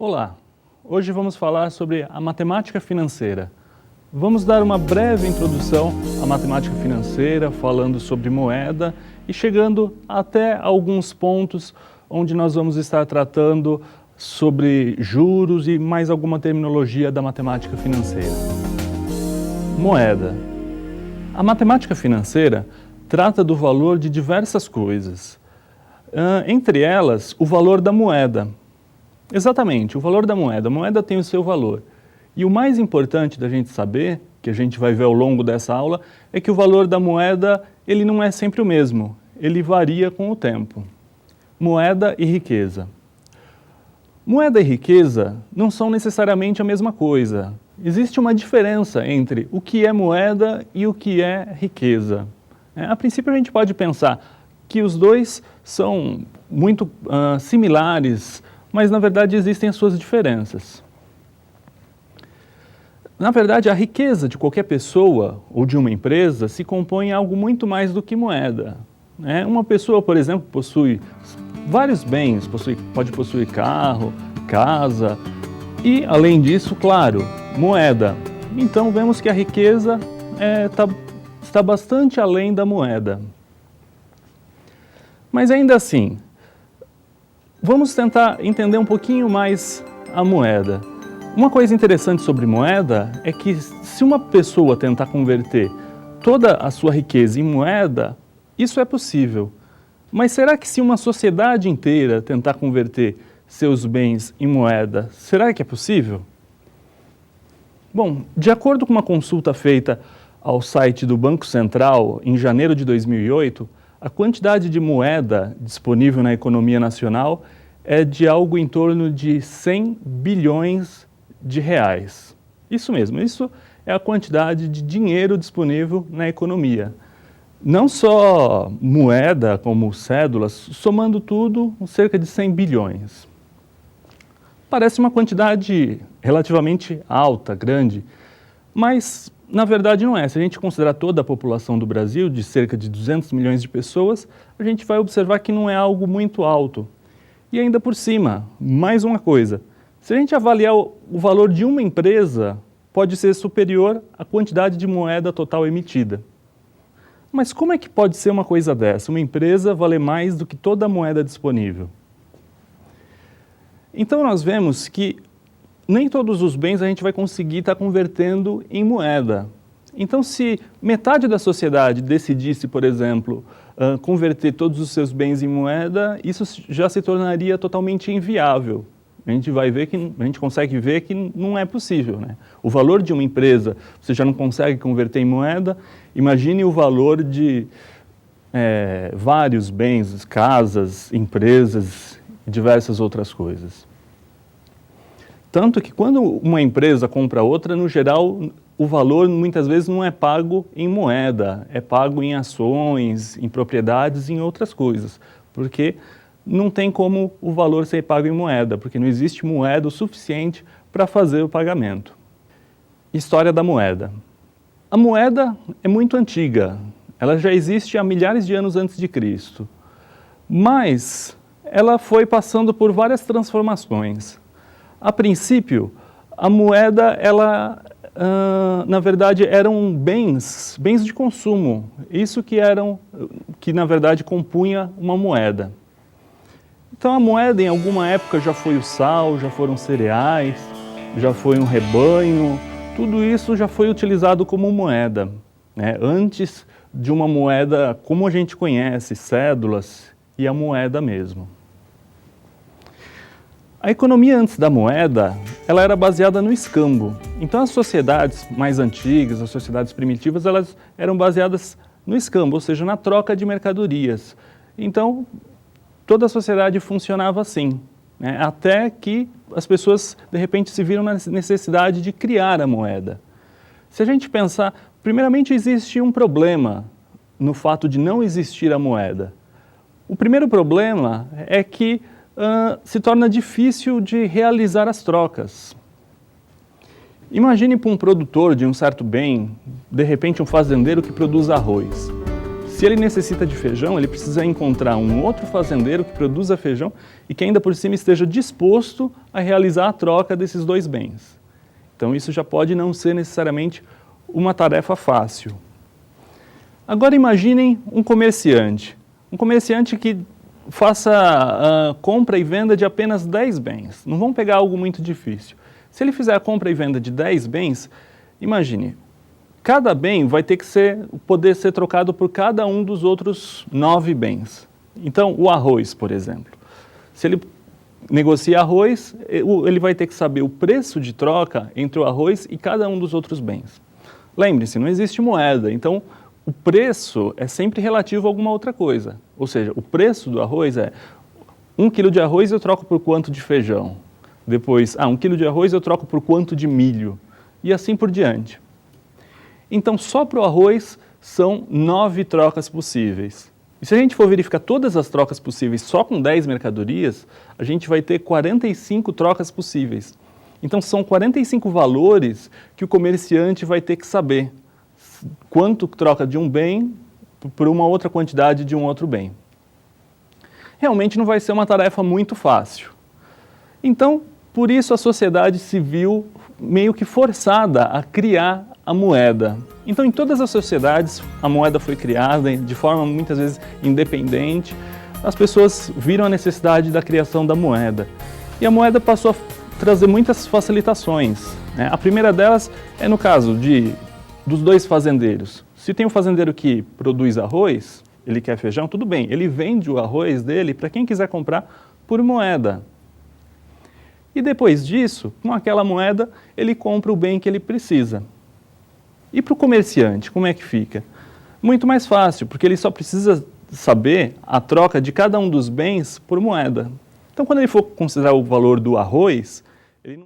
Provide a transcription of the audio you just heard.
Olá, hoje vamos falar sobre a matemática financeira. Vamos dar uma breve introdução à matemática financeira, falando sobre moeda e chegando até alguns pontos onde nós vamos estar tratando sobre juros e mais alguma terminologia da matemática financeira. Moeda. A matemática financeira trata do valor de diversas coisas, entre elas o valor da moeda. Exatamente, o valor da moeda. A moeda tem o seu valor. E o mais importante da gente saber, que a gente vai ver ao longo dessa aula, é que o valor da moeda, ele não é sempre o mesmo. Ele varia com o tempo. Moeda e riqueza. Moeda e riqueza não são necessariamente a mesma coisa. Existe uma diferença entre o que é moeda e o que é riqueza. A princípio a gente pode pensar que os dois são muito similares, mas na verdade existem as suas diferenças. Na verdade, a riqueza de qualquer pessoa ou de uma empresa se compõe em algo muito mais do que moeda. Uma pessoa, por exemplo, possui vários bens, pode possuir carro, casa e, além disso, claro, moeda. Então, vemos que a riqueza está bastante além da moeda. Mas ainda assim, vamos tentar entender um pouquinho mais a moeda. Uma coisa interessante sobre moeda é que se uma pessoa tentar converter toda a sua riqueza em moeda, isso é possível. Mas será que se uma sociedade inteira tentar converter seus bens em moeda, será que é possível? Bom, de acordo com uma consulta feita ao site do Banco Central em janeiro de 2008, a quantidade de moeda disponível na economia nacional é de algo em torno de 100 bilhões de reais. Isso mesmo, isso é a quantidade de dinheiro disponível na economia. Não só moeda, como cédulas, somando tudo, cerca de 100 bilhões. Parece uma quantidade relativamente alta, grande, mas na verdade não é. Se a gente considerar toda a população do Brasil, de cerca de 200 milhões de pessoas, a gente vai observar que não é algo muito alto. E ainda por cima, mais uma coisa, se a gente avaliar o valor de uma empresa, pode ser superior à quantidade de moeda total emitida. Mas como é que pode ser uma coisa dessa? Uma empresa valer mais do que toda a moeda disponível? Então nós vemos que nem todos os bens a gente vai conseguir estar convertendo em moeda. Então se metade da sociedade decidisse, por exemplo, converter todos os seus bens em moeda, isso já se tornaria totalmente inviável. A gente consegue ver que não é possível, O valor de uma empresa, você já não consegue converter em moeda, imagine o valor de vários bens, casas, empresas e diversas outras coisas. Tanto que quando uma empresa compra outra, no geral, o valor muitas vezes não é pago em moeda, é pago em ações, em propriedades e em outras coisas, porque não tem como o valor ser pago em moeda, porque não existe moeda o suficiente para fazer o pagamento. História da moeda. A moeda é muito antiga, ela já existe há milhares de anos antes de Cristo, mas ela foi passando por várias transformações. A princípio, a moeda, na verdade, eram bens de consumo, isso que na verdade compunha uma moeda. Então a moeda em alguma época já foi o sal, já foram cereais, já foi um rebanho, tudo isso já foi utilizado como moeda, antes de uma moeda como a gente conhece, cédulas e a moeda mesmo. A economia antes da moeda, ela era baseada no escambo. Então as sociedades mais antigas, as sociedades primitivas, elas eram baseadas no escambo, ou seja, na troca de mercadorias. Então toda a sociedade funcionava assim, até que as pessoas de repente se viram na necessidade de criar a moeda. Se a gente pensar, primeiramente existe um problema no fato de não existir a moeda. O primeiro problema é que se torna difícil de realizar as trocas. Imagine para um produtor de um certo bem, de repente um fazendeiro que produz arroz. Se ele necessita de feijão, ele precisa encontrar um outro fazendeiro que produza feijão e que ainda por cima esteja disposto a realizar a troca desses dois bens. Então isso já pode não ser necessariamente uma tarefa fácil. Agora imaginem um comerciante que faça a compra e venda de apenas 10 bens. Não vamos pegar algo muito difícil. Se ele fizer a compra e venda de 10 bens, imagine, cada bem vai ter que poder ser trocado por cada um dos outros 9 bens. Então, o arroz, por exemplo. Se ele negocia arroz, ele vai ter que saber o preço de troca entre o arroz e cada um dos outros bens. Lembre-se, não existe moeda, então o preço é sempre relativo a alguma outra coisa. Ou seja, o preço do arroz é 1 quilo de arroz eu troco por quanto de feijão. Depois, 1 quilo de arroz eu troco por quanto de milho. E assim por diante. Então, só para o arroz são 9 trocas possíveis. E se a gente for verificar todas as trocas possíveis só com 10 mercadorias, a gente vai ter 45 trocas possíveis. Então, são 45 valores que o comerciante vai ter que saber quanto troca de um bem por uma outra quantidade de um outro bem. Realmente não vai ser uma tarefa muito fácil. Então, por isso a sociedade se viu meio que forçada a criar a moeda. Então, em todas as sociedades, a moeda foi criada de forma muitas vezes independente. As pessoas viram a necessidade da criação da moeda. E a moeda passou a trazer muitas facilitações, né? A primeira delas é no caso dos dois fazendeiros. Se tem um fazendeiro que produz arroz, ele quer feijão, tudo bem, ele vende o arroz dele para quem quiser comprar por moeda. E depois disso, com aquela moeda, ele compra o bem que ele precisa. E para o comerciante, como é que fica? Muito mais fácil, porque ele só precisa saber a troca de cada um dos bens por moeda. Então, quando ele for considerar o valor do arroz, ele não